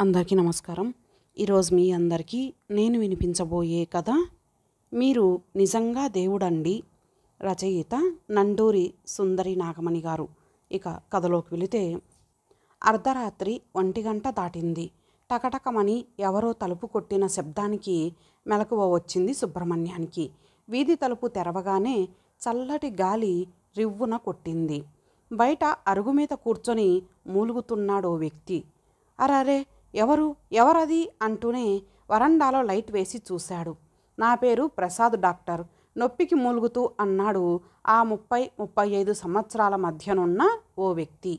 అందరికీ నమస్కారం. ఈరోజు మీ అందరికీ నేను వినిపించబోయే కథ మీరు నిజంగా దేవుడండి. రచయిత నండూరి సుందరి నాగమణి గారు. ఇక కథలోకి వెళితే, అర్ధరాత్రి 1 గంట దాటింది. టకటకమని ఎవరో తలుపు కొట్టిన శబ్దానికి మెలకువ వచ్చింది సుబ్రహ్మణ్యానికి. వీధి తలుపు తెరవగానే చల్లటి గాలి రివ్వున కొట్టింది. బయట అరుగు మీద కూర్చొని మూలుగుతున్నాడో వ్యక్తి. అరరే, ఎవరది అంటూనే వరండాలో లైట్ వేసి చూశాడు. నా పేరు ప్రసాద్ డాక్టర్, నొప్పికి మూలుగుతూ అన్నాడు ఆ 30-35 సంవత్సరాల మధ్యనున్న ఓ వ్యక్తి.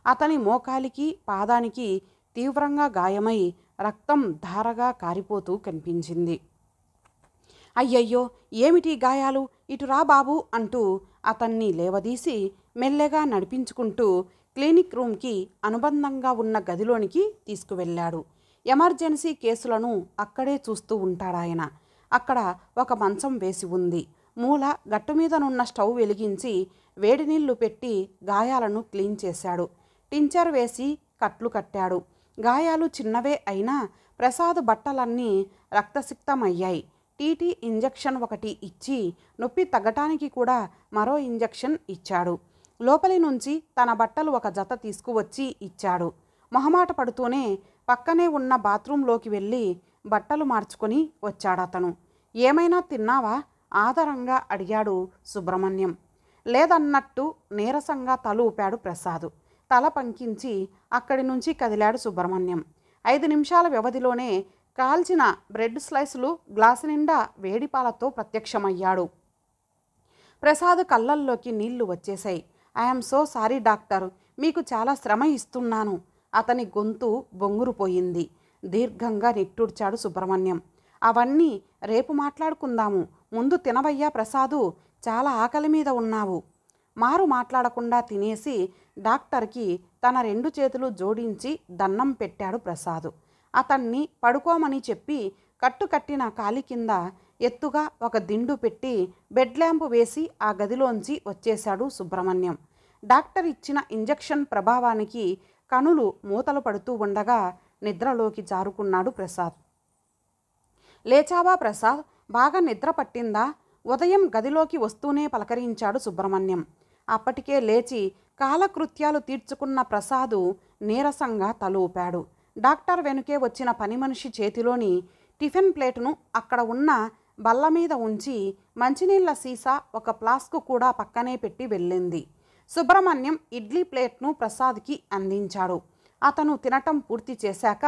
అతని మోకాలికి పాదానికి తీవ్రంగా గాయమై రక్తం ధారగా కారిపోతూ కనిపించింది. అయ్యయ్యో, ఏమిటి గాయాలు, ఇటురా బాబు అంటూ అతన్ని లేవదీసి మెల్లగా నడిపించుకుంటూ క్లినిక్ రూమ్కి అనుబంధంగా ఉన్న గదిలోనికి తీసుకువెళ్ళాడు. ఎమర్జెన్సీ కేసులను అక్కడే చూస్తూ ఉంటాడాయన. అక్కడ ఒక మంచం వేసి ఉంది. మూల గట్టు మీదనున్న స్టవ్ వెలిగించి వేడి నీళ్లు పెట్టి గాయాలను క్లీన్ చేశాడు. టించర్ వేసి కట్లు కట్టాడు. గాయాలు చిన్నవే అయినా ప్రసాద్ బట్టలన్నీ రక్తసిక్తమయ్యాయి. టీటీ ఇంజెక్షన్ ఒకటి ఇచ్చి నొప్పి తగ్గటానికి కూడా మరో ఇంజెక్షన్ ఇచ్చాడు. లోపలి నుంచి తన బట్టలు ఒక జత తీసుకువచ్చి ఇచ్చాడు. మొహమాట పడుతూనే పక్కనే ఉన్న బాత్రూంలోకి వెళ్ళి బట్టలు మార్చుకొని వచ్చాడతను. ఏమైనా తిన్నావా? ఆదరంగా అడిగాడు సుబ్రహ్మణ్యం. లేదన్నట్టు నీరసంగా తల ఊపాడు ప్రసాద్. తల పంకించి అక్కడి నుంచి కదిలాడు సుబ్రహ్మణ్యం. 5 నిమిషాల వ్యవధిలోనే కాల్చిన బ్రెడ్ స్లైసులు గ్లాసు నిండా వేడిపాలతో ప్రత్యక్షమయ్యాడు. ప్రసాద్ కళ్ళల్లోకి నీళ్లు వచ్చేశాయి. ఐఎమ్ సో సారీ డాక్టర్, మీకు చాలా శ్రమ ఇస్తున్నాను. అతని గొంతు బొంగురుపోయింది. దీర్ఘంగా నిట్టూర్చాడు సుబ్రహ్మణ్యం. అవన్నీ రేపు మాట్లాడుకుందాము, ముందు తినవయ్యా ప్రసాదు, చాలా ఆకలి మీద ఉన్నావు. మారు మాట్లాడకుండా తినేసి డాక్టర్కి తన 2 చేతులు జోడించి దండం పెట్టాడు ప్రసాద్. అతన్ని పడుకోమని చెప్పి కట్టుకట్టిన కాలి కింద ఎత్తుగా ఒక దిండు పెట్టి బెడ్ ల్యాంపు వేసి ఆ గదిలోంచి వచ్చేశాడు సుబ్రహ్మణ్యం. డాక్టర్ ఇచ్చిన ఇంజెక్షన్ ప్రభావానికి కనులు మూతలు పడుతూ ఉండగా నిద్రలోకి జారుకున్నాడు ప్రసాద్. లేచావా ప్రసాద్, బాగా నిద్ర పట్టిందా? ఉదయం గదిలోకి వస్తూనే పలకరించాడు సుబ్రహ్మణ్యం. అప్పటికే లేచి కాలకృత్యాలు తీర్చుకున్న ప్రసాదు నీరసంగా తల ఊపాడు. డాక్టర్ వెనుకే వచ్చిన పని మనిషి చేతిలోని టిఫిన్ ప్లేటును అక్కడ ఉన్న బల్ల మీద ఉంచి మంచినీళ్ల సీసా ఒక ఫ్లాస్క్ కూడా పక్కనే పెట్టి వెళ్ళింది. సుబ్రహ్మణ్యం ఇడ్లీ ప్లేట్ను ప్రసాద్కి అందించాడు. అతను తినటం పూర్తి చేశాక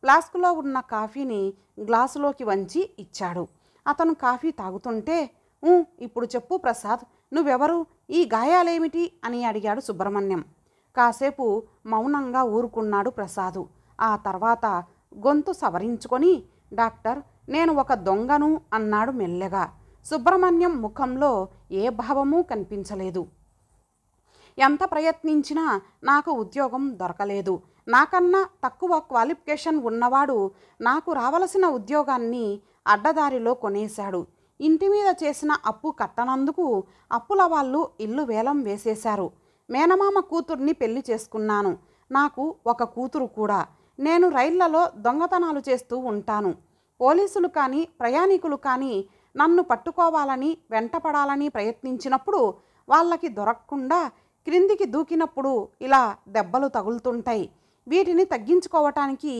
ఫ్లాస్క్లో ఉన్న కాఫీని గ్లాసులోకి వంచి ఇచ్చాడు. అతను కాఫీ తాగుతుంటే, ఇప్పుడు చెప్పు ప్రసాద్, నువ్వెవరు, ఈ గాయాలేమిటి అని అడిగాడు సుబ్రహ్మణ్యం. కాసేపు మౌనంగా ఊరుకున్నాడు ప్రసాదు. ఆ తర్వాత గొంతు సవరించుకొని, డాక్టర్, నేను ఒక దొంగను అన్నాడు మెల్లగా. సుబ్రహ్మణ్యం ముఖంలో ఏ భావమూ కనిపించలేదు. ఎంత ప్రయత్నించినా నాకు ఉద్యోగం దొరకలేదు. నాకన్నా తక్కువ క్వాలిఫికేషన్ ఉన్నవాడు నాకు రావలసిన ఉద్యోగాన్ని అడ్డదారిలో కొనేశాడు. ఇంటి మీద చేసిన అప్పు కట్టనందుకు అప్పుల వాళ్ళు ఇల్లు వేలం వేసేశారు. మేనమామ కూతుర్ని పెళ్లి చేసుకున్నాను. నాకు ఒక కూతురు కూడా. నేను రైళ్లలో దొంగతనాలు చేస్తూ ఉంటాను. పోలీసులు కానీ ప్రయాణికులు కానీ నన్ను పట్టుకోవాలని వెంటపడాలని ప్రయత్నించినప్పుడు వాళ్ళకి దొరకకుండా క్రిందికి దూకినప్పుడు ఇలా దెబ్బలు తగులుతుంటాయి. వీటిని తగ్గించుకోవటానికి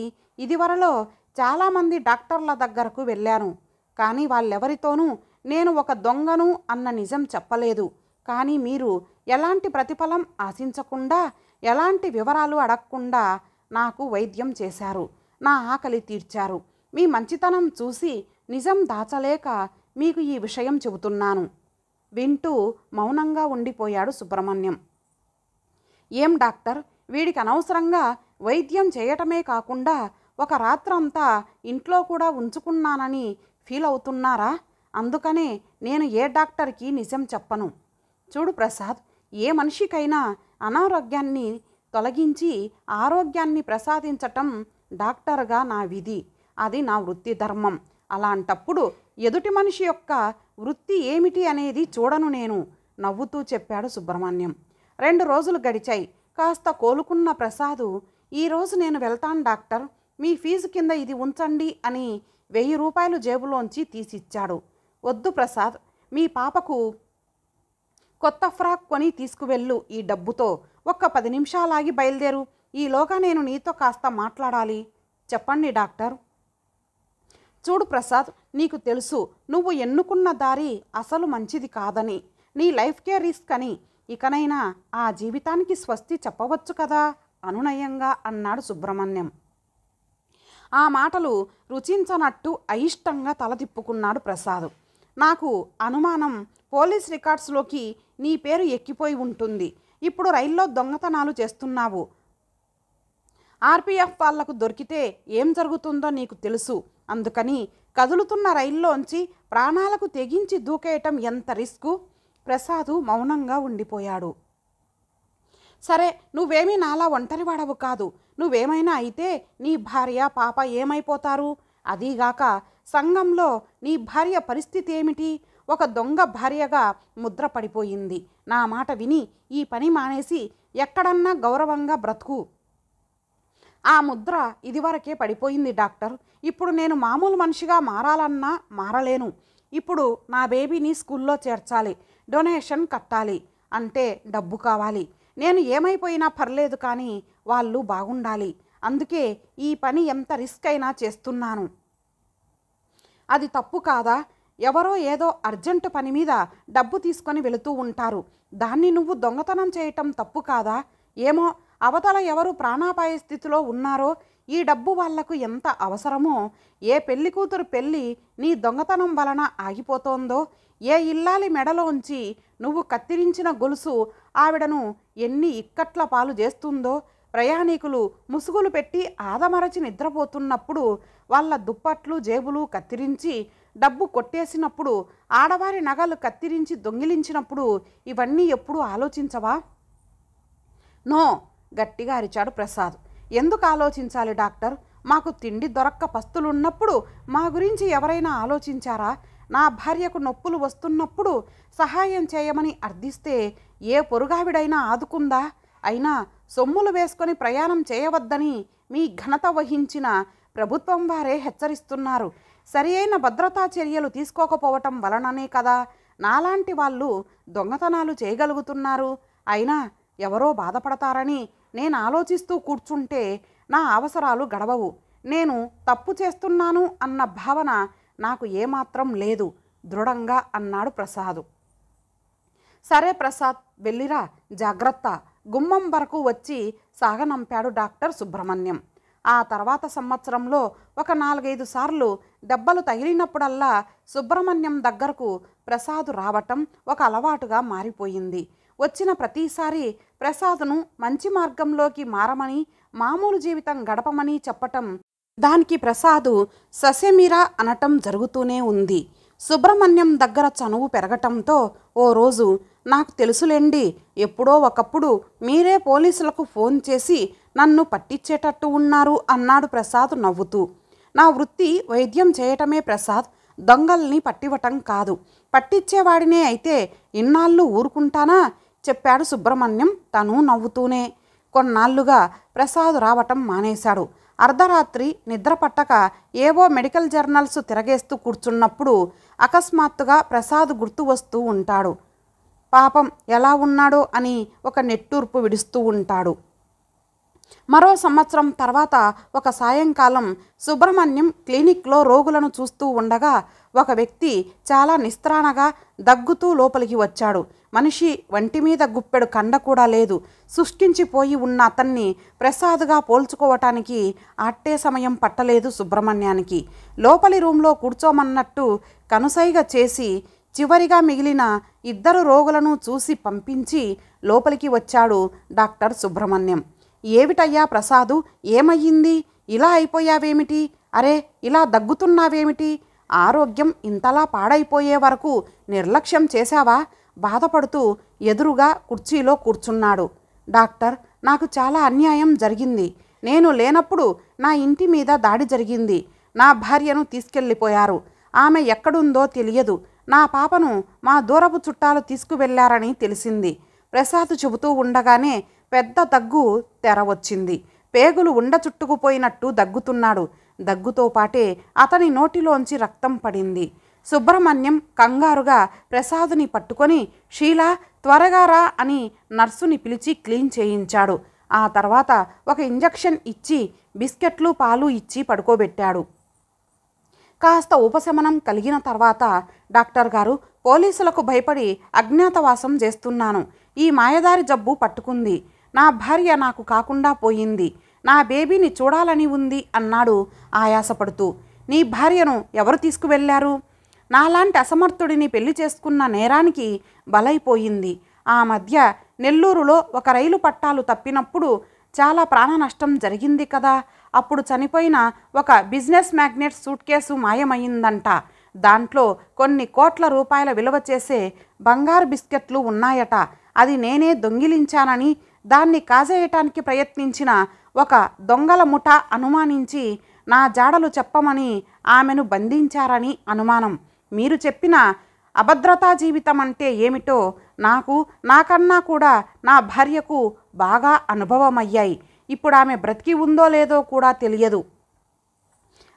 ఇదివరలో చాలామంది డాక్టర్ల దగ్గరకు వెళ్ళాను. కానీ వాళ్ళెవరితోనూ నేను ఒక దొంగను అన్న నిజం చెప్పలేదు. కానీ మీరు ఎలాంటి ప్రతిఫలం ఆశించకుండా, ఎలాంటి వివరాలు అడగకుండా నాకు వైద్యం చేశారు. నా ఆకలి తీర్చారు. మీ మంచితనం చూసి నిజం దాచలేక మీకు ఈ విషయం చెబుతున్నాను. వింటూ మౌనంగా ఉండిపోయాడు సుబ్రహ్మణ్యం. ఏం డాక్టర్, వీడికి అనవసరంగా వైద్యం చేయటమే కాకుండా ఒక రాత్రంతా ఇంట్లో కూడా ఉంచుకున్నానని ఫీల్ అవుతున్నారా? అందుకనే నేను ఏ డాక్టర్కి నిజం చెప్పను. చూడు ప్రసాద్, ఏ మనిషికైనా అనారోగ్యాన్ని తొలగించి ఆరోగ్యాన్ని ప్రసాదించటం డాక్టర్గా నా విధి. అది నా వృత్తి ధర్మం. అలాంటప్పుడు ఎదుటి మనిషి యొక్క వృత్తి ఏమిటి అనేది చూడను నేను, నవ్వుతూ చెప్పాడు సుబ్రహ్మణ్యం. 2 రోజులు గడిచాయి. కాస్త కోలుకున్న ప్రసాదు, ఈరోజు నేను వెళ్తాను డాక్టర్, మీ ఫీజు కింద ఇది ఉంచండి అని 1000 రూపాయలు జేబులోంచి తీసిచ్చాడు. వద్దు ప్రసాద్, మీ పాపకు కొత్త ఫ్రాక్ కొని తీసుకువెళ్ళు. ఈ డబ్బుతో ఒక్క 10 నిమిషాలాగి బయలుదేరు. ఈలోగా నేను నీతో కాస్త మాట్లాడాలి. చెప్పండి డాక్టర్. చూడు ప్రసాద్, నీకు తెలుసు నువ్వు ఎన్నుకున్న దారి అసలు మంచిది కాదని, నీ లైఫ్కే రిస్క్ అని. ఇకనైనా ఆ జీవితానికి స్వస్తి చెప్పవచ్చు కదా అనునయంగా అన్నాడు సుబ్రహ్మణ్యం. ఆ మాటలు రుచించనట్టు అయిష్టంగా తల తిప్పుకున్నాడు ప్రసాద్. నాకు అనుమానం పోలీస్ రికార్డ్స్లోకి నీ పేరు ఎక్కిపోయి ఉంటుంది. ఇప్పుడు రైల్లో దొంగతనాలు చేస్తున్నావు. ఆర్పిఎఫ్ వాళ్లకు దొరికితే ఏం జరుగుతుందో నీకు తెలుసు. అందుకని కదులుతున్న రైల్లోంచి ప్రాణాలకు తెగించి దూకేయటం ఎంత రిస్కు. ప్రసాద్ మౌనంగా ఉండిపోయాడు. సరే, నువ్వేమీ నాలా ఒంటరివాడవు కాదు. నువ్వేమైనా అయితే నీ భార్య పాప ఏమైపోతారు? అదీగాక సంఘంలో నీ భార్య పరిస్థితి ఏమిటి? ఒక దొంగ భార్యగా ముద్ర పడిపోయింది. నా మాట విని ఈ పని మానేసి ఎక్కడన్నా గౌరవంగా బ్రతుకు. ఆ ముద్ర ఇదివరకే పడిపోయింది డాక్టర్. ఇప్పుడు నేను మామూలు మనిషిగా మారాలన్నా మారలేను. ఇప్పుడు నా బేబీని స్కూల్లో చేర్చాలి, డొనేషన్ కట్టాలి అంటే డబ్బు కావాలి. నేను ఏమైపోయినా పర్లేదు, కానీ వాళ్ళు బాగుండాలి. అందుకే ఈ పని ఎంత రిస్క్ అయినా చేస్తున్నాను. అది తప్పు కాదా? ఎవరో ఏదో అర్జెంటు పని మీద డబ్బు తీసుకొని వెళుతూ ఉంటారు. దాన్ని నువ్వు దొంగతనం చేయటం తప్పు కాదా? ఏమో, అవతల ఎవరు ప్రాణాపాయ స్థితిలో ఉన్నారో ఈ డబ్బు వాళ్లకు ఎంత అవసరమో, ఏ పెళ్లి కూతురు పెళ్ళి నీ దొంగతనం వలన ఆగిపోతోందో, ఏ ఇల్లాలి మెడలోంచి నువ్వు కత్తిరించిన గొలుసు ఆవిడను ఎన్ని ఇక్కట్ల పాలు చేస్తుందో, ప్రయాణికులు ముసుగులు పెట్టి ఆదమరచి నిద్రపోతున్నప్పుడు వాళ్ళ దుప్పట్లు జేబులు కత్తిరించి డబ్బు కొట్టేసినప్పుడు, ఆడవారి నగలు కత్తిరించి దొంగిలించినప్పుడు ఇవన్నీ ఎప్పుడు ఆలోచించవా? నో, గట్టిగా అరిచాడు ప్రసాద్. ఎందుకు ఆలోచించాలి డాక్టర్? మాకు తిండి దొరక్క పస్తులున్నప్పుడు మా గురించి ఎవరైనా ఆలోచించారా? నా భార్యకు నొప్పులు వస్తున్నప్పుడు సహాయం చేయమని అర్థిస్తే ఏ పొరుగావిడైనా ఆదుకుందా? అయినా సొమ్ములు వేసుకొని ప్రయాణం చేయవద్దని మీ ఘనత వహించిన ప్రభుత్వం వారే హెచ్చరిస్తున్నారు. సరి అయిన భద్రతా చర్యలు తీసుకోకపోవటం వలననే కదా నాలాంటి వాళ్ళు దొంగతనాలు చేయగలుగుతున్నారు. అయినా ఎవరో బాధపడతారని నేను ఆలోచిస్తూ కూర్చుంటే నా అవసరాలు గడవవు. నేను తప్పు చేస్తున్నాను అన్న భావన నాకు ఏమాత్రం లేదు దృఢంగా అన్నాడు ప్రసాద్. సరే ప్రసాద్, వెళ్ళిరా, జాగ్రత్త. గుమ్మం వరకు వచ్చి సాగనంపాడు డాక్టర్ సుబ్రహ్మణ్యం. ఆ తర్వాత సంవత్సరంలో ఒక 4-5 సార్లు దెబ్బలు తగిలినప్పుడల్లా సుబ్రహ్మణ్యం దగ్గరకు ప్రసాద్ రావటం ఒక అలవాటుగా మారిపోయింది. వచ్చిన ప్రతిసారి ప్రసాద్ను మంచి మార్గంలోకి మారమని, మామూలు జీవితం గడపమని చెప్పటం, దానికి ప్రసాద్ ససెమిరా అనటం జరుగుతూనే ఉంది. సుబ్రహ్మణ్యం దగ్గర చనువు పెరగటంతో ఓ రోజు, నాకు తెలుసులేండి, ఎప్పుడో ఒకప్పుడు మీరే పోలీసులకు ఫోన్ చేసి నన్ను పట్టించేటట్టు ఉన్నారు అన్నాడు ప్రసాద్ నవ్వుతూ. నా వృత్తి వైద్యం చేయటమే ప్రసాద్, దొంగల్ని పట్టివటం కాదు. పట్టించేవాడినే అయితే ఇన్నాళ్ళు ఊరుకుంటానా చెప్పాడు సుబ్రహ్మణ్యం తను నవ్వుతూనే. కొన్నాళ్లుగా ప్రసాద్ రావటం మానేశాడు. అర్ధరాత్రి నిద్ర పట్టక ఏవో మెడికల్ జర్నల్స్ తిరగేస్తూ కూర్చున్నప్పుడు అకస్మాత్తుగా ప్రసాద్ గుర్తు వస్తూ ఉంటాడు. పాపం ఎలా ఉన్నాడో అని ఒక నెట్టూర్పు విడుస్తూ ఉంటాడు. మరో సంవత్సరం తర్వాత ఒక సాయంకాలం సుబ్రహ్మణ్యం క్లినిక్లో రోగులను చూస్తూ ఉండగా ఒక వ్యక్తి చాలా నిస్త్రాణగా దగ్గుతూ లోపలికి వచ్చాడు. మనిషి వంటి మీద గుప్పెడు కండ కూడా లేదు. శుష్కించిపోయి ఉన్న అతన్ని ప్రసాద్గా పోల్చుకోవటానికి అట్టే సమయం పట్టలేదు సుబ్రహ్మణ్యానికి. లోపలి రూంలో కూర్చోమన్నట్టు కనుసైగ చేసి చివరిగా మిగిలిన 2 రోగులను చూసి పంపించి లోపలికి వచ్చాడు డాక్టర్ సుబ్రహ్మణ్యం. ఏమిటయ్యా ప్రసాదు, ఏమయ్యింది? ఇలా అయిపోయావేమిటి? అరే, ఇలా దగ్గుతున్నావేమిటి? ఆరోగ్యం ఇంతలా పాడైపోయే వరకు నిర్లక్ష్యం చేశావా? బాధపడుతూ ఎదురుగా కుర్చీలో కూర్చున్నాడు. డాక్టర్, నాకు చాలా అన్యాయం జరిగింది. నేను లేనప్పుడు నా ఇంటి మీద దాడి జరిగింది. నా భార్యను తీసుకెళ్ళిపోయారు. ఆమె ఎక్కడుందో తెలియదు. నా పాపను మా దూరపు చుట్టాలు తీసుకువెళ్లారని తెలిసింది. ప్రసాద్ చెబుతూ ఉండగానే పెద్ద దగ్గు తెర వచ్చింది. పేగులు చుట్టుకుపోయినట్టు దగ్గుతున్నాడు. దగ్గుతో పాటే అతని నోటిలోంచి రక్తం పడింది. సుబ్రహ్మణ్యం కంగారుగా ప్రసాదుని పట్టుకొని షీలా త్వరగా రా అని నర్సుని పిలిచి క్లీన్ చేయించాడు. ఆ తర్వాత ఒక ఇంజెక్షన్ ఇచ్చి బిస్కెట్లు పాలు ఇచ్చి పడుకోబెట్టాడు. కాస్త ఉపశమనం కలిగిన తర్వాత, డాక్టర్ గారు, పోలీసులకు భయపడి అజ్ఞాతవాసం చేస్తున్నాను. ఈ మాయదారి జబ్బు పట్టుకుంది. నా భార్య నాకు కాకుండా పోయింది. నా బేబీని చూడాలని ఉంది అన్నాడు ఆయాసపడుతూ. నీ భార్యను ఎవరు తీసుకువెళ్లారు? నాలాంటి అసమర్థుడిని పెళ్లి చేసుకున్న నేరానికి బలైపోయింది. ఆ మధ్య నెల్లూరులో ఒక రైలు పట్టాలు తప్పినప్పుడు చాలా ప్రాణ నష్టం జరిగింది కదా. అప్పుడు చనిపోయిన ఒక బిజినెస్ మ్యాగ్నెట్ సూట్ కేసు మాయమైందంట. దాంట్లో కొన్ని కోట్ల రూపాయల విలువ చేసే బంగారు బిస్కెట్లు ఉన్నాయట. అది నేనే దొంగిలించానని, దాన్ని కాజేయటానికి ప్రయత్నించిన ఒక దొంగల ముఠా అనుమానించి నా జాడలు చెప్పమని ఆమెను బంధించారని అనుమానం. మీరు చెప్పిన అభద్రతా జీవితం అంటే ఏమిటో నాకు, నాకన్నా కూడా నా భార్యకు బాగా అనుభవమయ్యాయి. ఇప్పుడు ఆమె బ్రతికి ఉందో లేదో కూడా తెలియదు.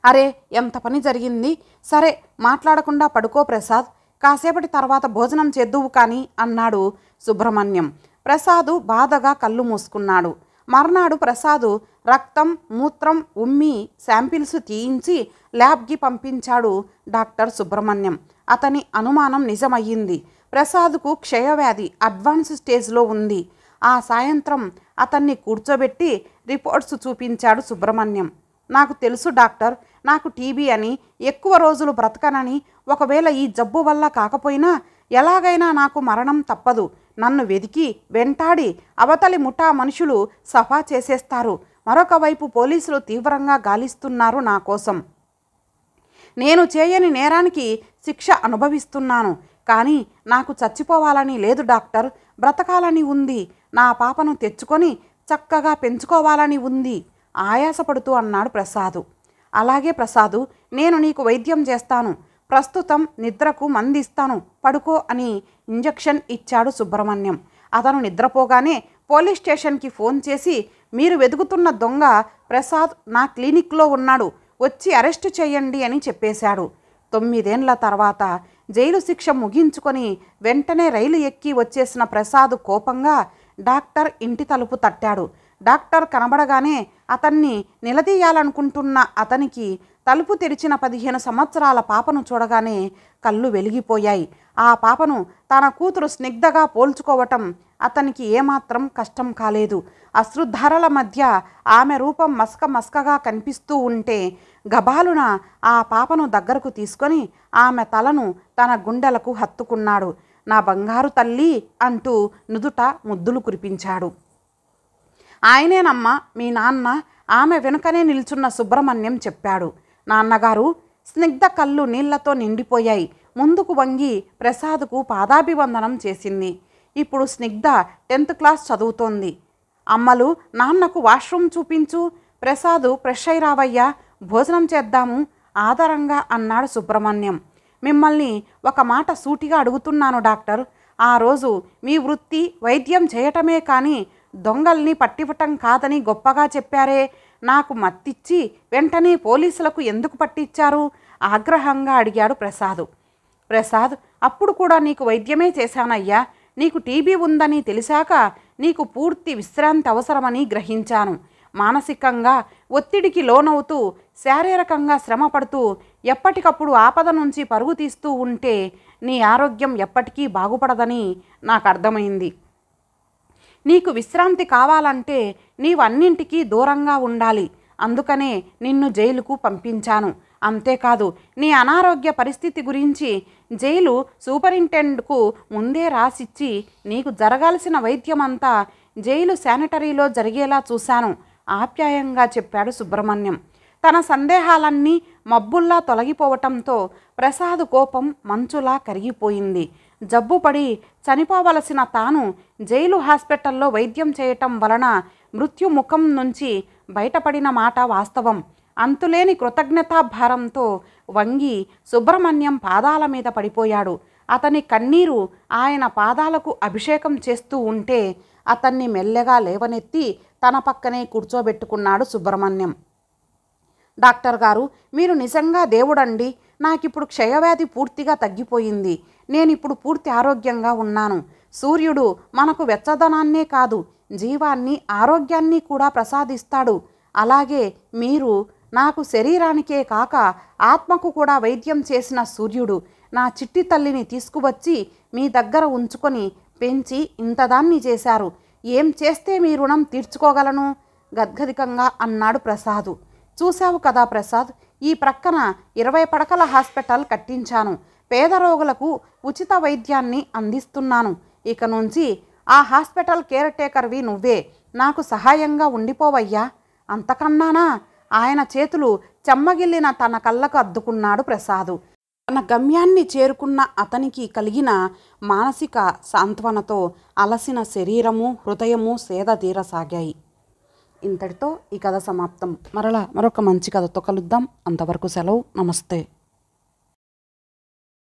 అరే, ఎంత పని జరిగింది. సరే, మాట్లాడకుండా పడుకో ప్రసాద్. కాసేపటి తర్వాత భోజనం చేద్దువు కానీ అన్నాడు సుబ్రహ్మణ్యం. ప్రసాదు బాధగా కళ్ళు మూసుకున్నాడు. మర్నాడు ప్రసాదు రక్తం, మూత్రం, ఉమ్మి శాంపిల్స్ తీయించి ల్యాబ్కి పంపించాడు డాక్టర్ సుబ్రహ్మణ్యం. అతని అనుమానం నిజమయ్యింది. ప్రసాద్కు క్షయవ్యాధి అడ్వాన్స్ స్టేజ్లో ఉంది. ఆ సాయంత్రం అతన్ని కూర్చోబెట్టి రిపోర్ట్స్ చూపించాడు సుబ్రహ్మణ్యం. నాకు తెలుసు డాక్టర్, నాకు టీబీ అని, ఎక్కువ రోజులు బ్రతకనని. ఒకవేళ ఈ జబ్బు వల్ల కాకపోయినా ఎలాగైనా నాకు మరణం తప్పదు. నన్ను వెదికి వెంటాడి అవతలి ముఠా మనుషులు సఫా చేసేస్తారు. మరొక వైపు పోలీసులు తీవ్రంగా గాలిస్తున్నారు నా కోసం. నేను చేయని నేరానికి శిక్ష అనుభవిస్తున్నాను. కానీ నాకు చచ్చిపోవాలని లేదు డాక్టర్, బ్రతకాలని ఉంది. నా పాపను తెచ్చుకొని చక్కగా పెంచుకోవాలని ఉంది ఆయాసపడుతూ అన్నాడు ప్రసాదు. అలాగే ప్రసాదు, నేను నీకు వైద్యం చేస్తాను. ప్రస్తుతం నిద్రకు మందిస్తాను, పడుకో అని ఇంజెక్షన్ ఇచ్చాడు సుబ్రహ్మణ్యం. అతను నిద్రపోగానే పోలీస్ స్టేషన్కి ఫోన్ చేసి, మీరు వెతుకుతున్న దొంగ ప్రసాద్ నా క్లినిక్లో ఉన్నాడు, వచ్చి అరెస్టు చేయండి అని చెప్పేశాడు. 9 ఏళ్ల తర్వాత జైలు శిక్ష ముగించుకొని వెంటనే రైలు ఎక్కి వచ్చేసిన ప్రసాద్ కోపంగా డాక్టర్ ఇంటి తలుపు తట్టాడు. డాక్టర్ కనబడగానే అతన్ని నిలదీయాలనుకుంటున్న అతనికి తలుపు తెరిచిన 15 సంవత్సరాల పాపను చూడగానే కళ్ళు వెలిగిపోయాయి. ఆ పాపను తన కూతురు స్నిగ్ధగా పోల్చుకోవటం అతనికి ఏమాత్రం కష్టం కాలేదు. అశ్రుధారల మధ్య ఆమె రూపం మస్కగా కనిపిస్తూ ఉంటే గబాలున ఆ పాపను దగ్గరకు తీసుకొని ఆమె తలను తన గుండెలకు హత్తుకున్నాడు. నా బంగారు తల్లి అంటూ నుదుట ముద్దులు కురిపించాడు. ఆయనేనమ్మా మీ నాన్న, ఆమె వెనుకనే నిల్చున్న సుబ్రహ్మణ్యం చెప్పాడు. నాన్నగారు. స్నిగ్ధ కళ్ళు నీళ్లతో నిండిపోయాయి. ముందుకు వంగి ప్రసాద్కు పాదాభివందనం చేసింది. ఇప్పుడు స్నిగ్ధ 10th క్లాస్ చదువుతోంది. అమ్మలు, నాన్నకు వాష్రూమ్ చూపించు. ప్రసాదు ఫ్రెష్ అయి రావయ్యా, భోజనం చేద్దాము ఆదరంగా అన్నాడు సుబ్రహ్మణ్యం. మిమ్మల్ని ఒక మాట సూటిగా అడుగుతున్నాను డాక్టర్. ఆ రోజు మీ వృత్తి వైద్యం చేయటమే కానీ దొంగల్ని పట్టివ్వటం కాదని గొప్పగా చెప్పారే, నాకు మత్తిచ్చి వెంటనే పోలీసులకు ఎందుకు పట్టించారు? ఆగ్రహంగా అడిగాడు ప్రసాద్. ప్రసాద్, అప్పుడు కూడా నీకు వైద్యమే చేశానయ్యా. నీకు టీబీ ఉందని తెలిసాక నీకు పూర్తి విశ్రాంతి అవసరమని గ్రహించాను. మానసికంగా ఒత్తిడికి లోనవుతూ శారీరకంగా శ్రమ పడుతూ ఎప్పటికప్పుడు ఆపద నుంచి పరుగు తీస్తూ ఉంటే నీ ఆరోగ్యం ఎప్పటికీ బాగుపడదని నాకు అర్థమైంది. నీకు విశ్రాంతి కావాలంటే నీవు అన్నింటికీ దూరంగా ఉండాలి. అందుకనే నిన్ను జైలుకు పంపించాను. అంతేకాదు, నీ అనారోగ్య పరిస్థితి గురించి జైలు సూపరింటెండెంట్కు ముందే రాసిచ్చి నీకు జరగాల్సిన వైద్యమంతా జైలు శానిటరీలో జరిగేలా చూశాను ఆప్యాయంగా చెప్పాడు సుబ్రహ్మణ్యం. తన సందేహాలన్నీ మబ్బుల్లా తొలగిపోవటంతో ప్రసాద్ కోపం మంచులా కరిగిపోయింది. జబ్బుపడి చనిపోవలసిన తాను జైలు హాస్పిటల్లో వైద్యం చేయటం వలన మృత్యుముఖం నుంచి బయటపడిన మాట వాస్తవం. అంతులేని కృతజ్ఞతాభారంతో వంగి సుబ్రహ్మణ్యం పాదాల మీద పడిపోయాడు. అతని కన్నీరు ఆయన పాదాలకు అభిషేకం చేస్తూ ఉంటే అతన్ని మెల్లగా లేవనెత్తి తన పక్కనే కూర్చోబెట్టుకున్నాడు సుబ్రహ్మణ్యం. డాక్టర్ గారు, మీరు నిజంగా దేవుడండి. నాకిప్పుడు క్షయవ్యాధి పూర్తిగా తగ్గిపోయింది. నేనిప్పుడు పూర్తి ఆరోగ్యంగా ఉన్నాను. సూర్యుడు మనకు వెచ్చదనాన్నే కాదు, జీవాన్ని, ఆరోగ్యాన్ని కూడా ప్రసాదిస్తాడు. అలాగే మీరు నాకు శరీరానికే కాక ఆత్మకు కూడా వైద్యం చేసిన సూర్యుడు. నా చిట్టి తల్లిని తీసుకువచ్చి మీ దగ్గర ఉంచుకొని పెంచి ఇంతదాన్ని చేశారు. ఏం చేస్తే మీ రుణం తీర్చుకోగలను? గద్గదికంగా అన్నాడు ప్రసాద్. చూశావు కదా ప్రసాద్, ఈ ప్రక్కన 20 పడకల హాస్పిటల్ కట్టించాను. పేద రోగులకు ఉచిత వైద్యాన్ని అందిస్తున్నాను. ఇక నుంచి ఆ హాస్పిటల్ కేర్ టేకర్వి నువ్వే. నాకు సహాయంగా ఉండిపోవయ్యా. అంతకన్నానా? ఆయన చేతులు చెమ్మగిల్లిన తన కళ్ళకు అద్దుకున్నాడు ప్రసాద్. తన గమ్యాన్ని చేరుకున్న అతనికి కలిగిన మానసిక సాంత్వనతో అలసిన శరీరము, హృదయము సేద తీరసాగాయి. ఇంతటితో ఈ కథ సమాప్తం. మరలా మరొక మంచి కథతో కలుద్దాం. అంతవరకు సెలవు. నమస్తే.